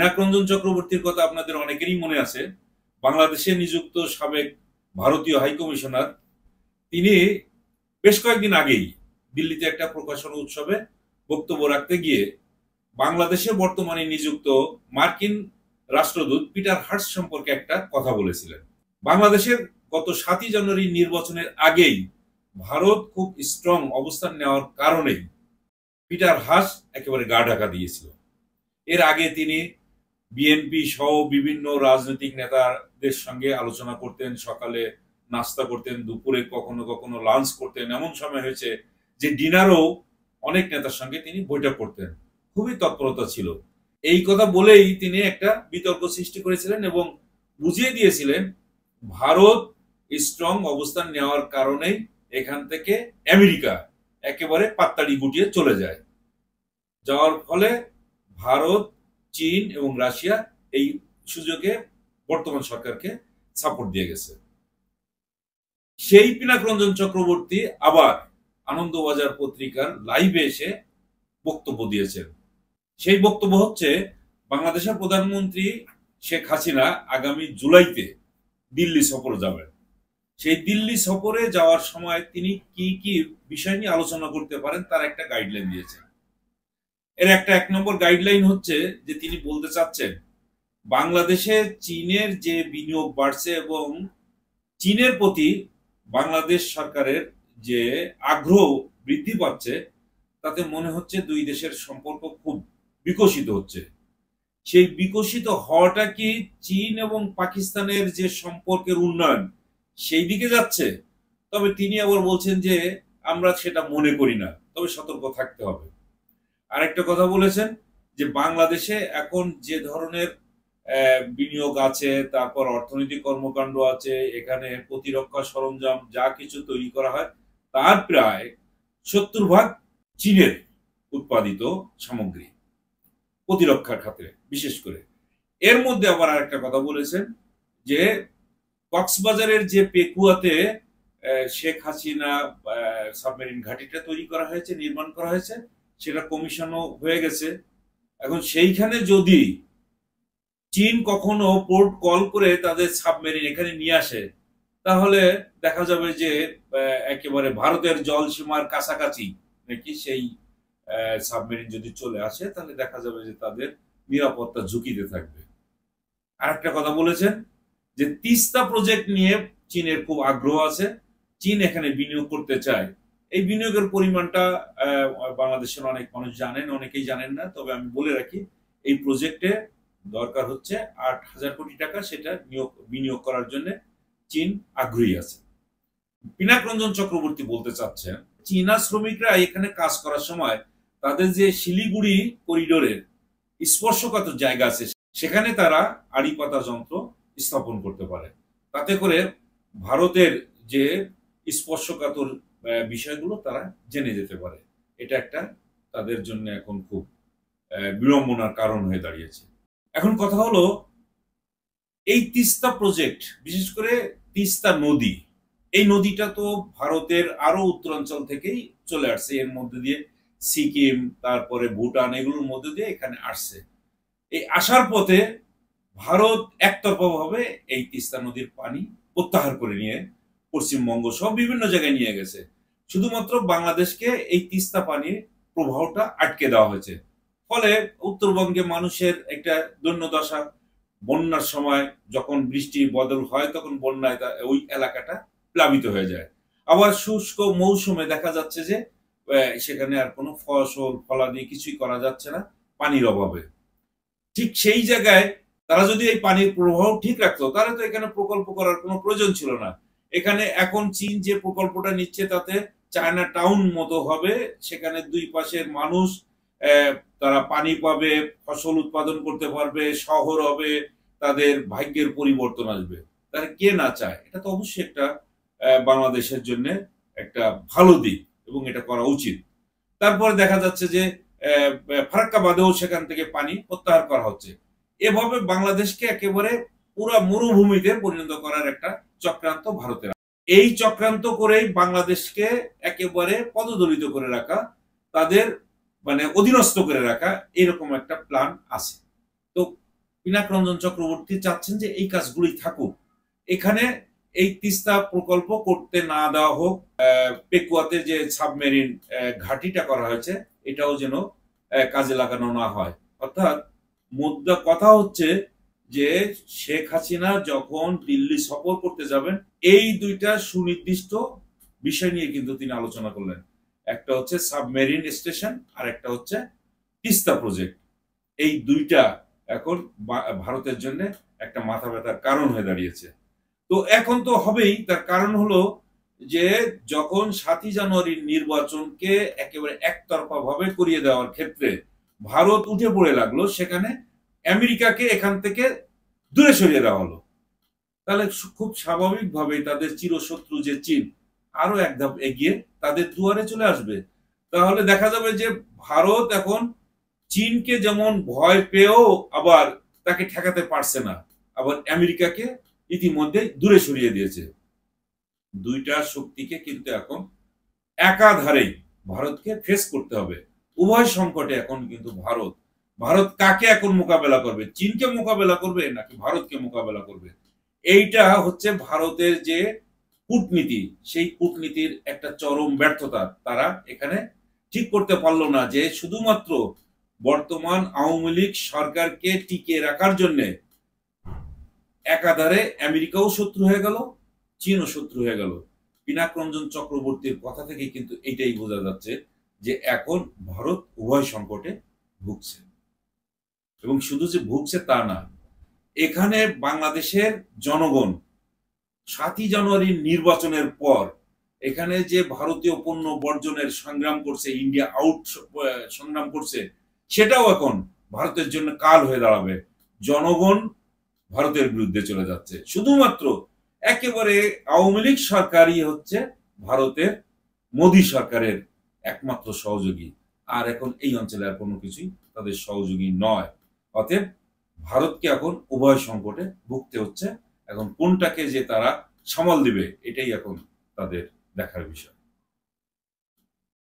পিনাকরঞ্জন চক্রবর্তীর কথা আপনাদের অনেকেরই মনে আছে। বাংলাদেশে নিযুক্ত সাবেক ভারতীয় হাইকমিশনার, তিনি বেশ কয়েকদিন আগেই দিল্লিতে একটা প্রকাশনা উৎসবে বক্তব্য রাখতে গিয়ে বাংলাদেশে বর্তমানে নিযুক্ত মার্কিন রাষ্ট্রদূত পিটার হার্টস সম্পর্কে একটা কথা বলেছিলেন। বাংলাদেশের গত 7ই জানুয়ারি নির্বাচনের আগেই ভারত খুব স্ট্রং অবস্থান নেওয়ার কারণেই পিটার হার্টস একেবারে গা ঢাকা দিয়েছিল। এর আগে তিনি বিএনপি সহ বিভিন্ন রাজনৈতিক নেতাদের সঙ্গে আলোচনা করতেন, সকালে নাস্তা করতেন, দুপুরে কখনো কখনো লাঞ্চ করতেন। এমন সময় হয়েছে যে ডিনারও অনেক নেতার সঙ্গে তিনি বৈঠক করতেন। খুবই তৎপরতা ছিল। এই কথা বলেই তিনি একটা বিতর্ক সৃষ্টি করেছিলেন এবং বুঝিয়ে দিয়েছিলেন ভারত স্ট্রং অবস্থান নেওয়ার কারণেই এখান থেকে আমেরিকা একেবারে পাত্তাড়ি গুটিয়ে চলে যায়। যাওয়ার ফলে ভারত, চীন এবং রাশিয়া এই সুযোগে বর্তমান সরকারকে সাপোর্ট দিয়ে গেছে। সেই পিনাকরঞ্জন চক্রবর্তী আবার আনন্দবাজার পত্রিকার লাইভে এসে বক্তব্য দিয়েছেন। সেই বক্তব্য হচ্ছে, বাংলাদেশের প্রধানমন্ত্রী শেখ হাসিনা আগামী জুলাইতে দিল্লি সফরে যাবেন। সেই দিল্লি সফরে যাওয়ার সময় তিনি কি কি বিষয় নিয়ে আলোচনা করতে পারেন তার একটা গাইডলাইন দিয়েছেন। এর একটা 1 নম্বর গাইডলাইন হচ্ছে যে তিনি বলতে চাচ্ছেন বাংলাদেশে চীনের যে বিনিয়োগ বাড়ছে এবং চীনের প্রতি বাংলাদেশ সরকারের যে আগ্রহ বৃদ্ধি পাচ্ছে, তাতে মনে হচ্ছে দুই দেশের সম্পর্ক খুব বিকশিত হচ্ছে। সেই বিকশিত হওয়াটা কি চীন এবং পাকিস্তানের যে সম্পর্কের উন্নয়ন সেই দিকে যাচ্ছে? তবে তিনি আবার বলছেন যে আমরা সেটা মনে করি না, তবে সতর্ক থাকতে হবে। আরেকটা কথা বলেছেন যে বাংলাদেশে এখন যে ধরনের বিনিয়োগ আছে, তারপর অর্থনৈতিক কর্মকাণ্ড আছে, এখানে প্রতিরক্ষা সরঞ্জাম যা কিছু তৈরি করা হয় তার প্রায় 70% চীনের উৎপাদিত সামগ্রী, প্রতিরক্ষার খাতে বিশেষ করে। এর মধ্যে আবার আরেকটা কথা বলেছেন যে কক্সবাজারের যে পেকুয়াতে শেখ হাসিনা সাবমেরিন ঘাঁটিটা তৈরি করা হয়েছে, নির্মাণ করা হয়েছে, সেটা কমিশনও হয়ে গেছে। এখন সেইখানে যদি চীন কখনো পোর্ট কল করে তাদের সাবমেরিন এখানে নিয়ে আসে, তাহলে দেখা যাবে যে একেবারে ভারতের জল সীমার কাছাকাছি নাকি সেই সাবমেরিন যদি চলে আসে, তাহলে দেখা যাবে যে তাদের নিরাপত্তা ঝুঁকিতে থাকবে। আরেকটা কথা বলেছেন যে তিস্তা প্রজেক্ট নিয়ে চীনের খুব আগ্রহ আছে, চীন এখানে বিনিয়োগ করতে চায়। এই বিনিয়োগের পরিমাণটা বাংলাদেশের অনেক মানুষ জানেন, অনেকেই জানেন না। তবে আমি বলে রাখি, এই প্রজেক্টে দরকার হচ্ছে 8,000 কোটি টাকা, সেটা বিনিয়োগ করার জন্য চীন আগ্রহী আছে। পিনাকরঞ্জন চক্রবর্তী বলতে চাচ্ছেন চীনা শ্রমিকরা এখানে কাজ করার সময় তাদের যে শিলিগুড়ি করিডোরের স্পর্শকাতর জায়গা আছে, সেখানে তারা আড়ি পাতা যন্ত্র স্থাপন করতে পারে। তাতে করে ভারতের যে স্পর্শকাতর বিষয়গুলো তারা জেনে যেতে পারে। এটা একটা তাদের জন্য এখন খুব বিড়ম্বনার কারণ হয়ে দাঁড়িয়েছে। এখন কথা হলো, এই তিস্তা প্রজেক্ট, বিশেষ করে তিস্তা নদী, এই নদীটা তো ভারতের আরো উত্তরাঞ্চল থেকেই চলে আসছে। এর মধ্যে দিয়ে সিকিম, তারপরে ভুটান, এগুলোর মধ্যে দিয়ে এখানে আসছে। এই আসার পথে ভারত একতরফাভাবে এই তিস্তা নদীর পানি প্রত্যাহার করে নিয়ে পশ্চিমবঙ্গ সহ বিভিন্ন জায়গায় নিয়ে গেছে। শুধুমাত্র বাংলাদেশকে এই তিস্তা পানির প্রবাহটা আটকে দেওয়া হয়েছে। ফলে উত্তরবঙ্গে মানুষের একটা দৈন্যদশা। বন্যার সময় যখন বৃষ্টি বদল হয়, তখন বন্যায় ওই এলাকাটা প্লাবিত হয়ে যায়। আবার শুষ্ক মৌসুমে দেখা যাচ্ছে যে সেখানে আর কোনো ফসল ফলাদি কিছুই করা যাচ্ছে না পানির অভাবে। ঠিক সেই জায়গায় তারা যদি এই পানির প্রবাহ ঠিক রাখতো, তাহলে তো এখানে প্রকল্প করার কোনো প্রয়োজন ছিল না। এখানে এখন চীন যে প্রকল্পটা নিচ্ছে তাতে চায়না টাউন মতো হবে। সেখানে দুই পাশের মানুষ তারা পানি পাবে, ফসল উৎপাদন করতে পারবে, শহর হবে, তাদের ভাগ্যের পরিবর্তন আসবে। তারা কে না চায়? এটা তো অবশ্যই একটা বাংলাদেশের জন্য একটা ভালো দিক এবং এটা করা উচিত। তারপরে দেখা যাচ্ছে যে ফারাক্কা বাঁধেও সেখান থেকে পানি প্রত্যাহার করা হচ্ছে। এভাবে বাংলাদেশকে একেবারে পুরো মরুভূমিতে পরিণত করার একটা চক্রান্ত ভারতের। এই চক্রান্ত করেই বাংলাদেশকে একেবারে পদদলিত করে রাখা, তাদের মানে অধীনস্থ করে রাখা, এরকম একটা প্ল্যান আছে। তো পিনাক রঞ্জন চক্রবর্তী চাচ্ছেন যে এই কাজগুলি থাকুক, এখানে এই তিস্তা প্রকল্প করতে না দেওয়া হোক, পেকুয়াতে যে সাবমেরিন ঘাঁটিটা করা হয়েছে এটাও যেন কাজে লাগানো না হয়। অর্থাৎ মুদ্রা কথা হচ্ছে যে শেখ হাসিনা যখন দিল্লি সফর করতে যাবেন এই দুইটা সুনির্দিষ্ট বিষয় নিয়ে কিন্তু তিনি আলোচনা করলেন। একটা হচ্ছে সাবমেরিন স্টেশন আর একটা হচ্ছে তিস্তা প্রজেক্ট। এই দুইটা এখন ভারতের জন্য একটা মাথা ব্যথার কারণ হয়ে দাঁড়িয়েছে। তো এখন তো হবেই, তার কারণ হলো যে যখন 7ই জানুয়ারির নির্বাচনকে একেবারে একতরফা ভাবে করিয়ে দেওয়ার ক্ষেত্রে ভারত উঠে পড়ে লাগলো, সেখানে আমেরিকাকে এখান থেকে দূরে সরিয়ে দেওয়া হলো। তাহলে খুব স্বাভাবিকভাবেই তাদের চিরশত্রু যে চীন আরো এক ধাপ এগিয়ে তাদের দুয়ারে চলে আসবে। তাহলে দেখা যাবে যে ভারত এখন চীনকে যেমন ভয় পেয়েও আবার তাকে ঠেকাতে পারছে না, আবার আমেরিকাকে ইতিমধ্যে দূরে সরিয়ে দিয়েছে। দুইটা শক্তিকে কিন্তু এখন একাধারেই ভারতকে ফেস করতে হবে। উভয় সংকটে এখন কিন্তু ভারত ভারত কাকে এখন মোকাবেলা করবে? চীনকে মোকাবেলা করবে নাকি ভারতকে মোকাবেলা করবে? এইটা হচ্ছে ভারতের যে কূটনীতি, সেই কূটনীতির একটা চরম ব্যর্থতা। তারা এখানে ঠিক করতে পারলো না যে শুধুমাত্র বর্তমান আওয়ামী লীগ সরকারকে টিকিয়ে রাখার জন্য একাধারে আমেরিকাও শত্রু হয়ে গেল, চীনও শত্রু হয়ে গেল। পিনাক রঞ্জন চক্রবর্তীর কথা থেকে কিন্তু এটাই বোঝা যাচ্ছে যে এখন ভারত উভয় সংকটে ভুগছে, এবং শুধু যে ভুগছে তা না, এখানে বাংলাদেশের জনগণ 7ই জানুয়ারির নির্বাচনের পর এখানে যে ভারতীয় পণ্য বর্জনের সংগ্রাম করছে, ইন্ডিয়া আউট সংগ্রাম করছে, সেটাও এখন ভারতের জন্য কাল হয়ে দাঁড়াবে। জনগণ ভারতের বিরুদ্ধে চলে যাচ্ছে, শুধুমাত্র একেবারে আওয়ামী লীগ সরকারই হচ্ছে ভারতের মোদী সরকারের একমাত্র সহযোগী, আর এখন এই অঞ্চলে আর কোনো কিছুই তাদের সহযোগী নয়। অতএব ভারতকে এখন উভয় সংকটে ভুগতে হচ্ছে। এখন কোনটাকে যে তারা সামাল দিবে এটাই এখন তাদের দেখার বিষয়।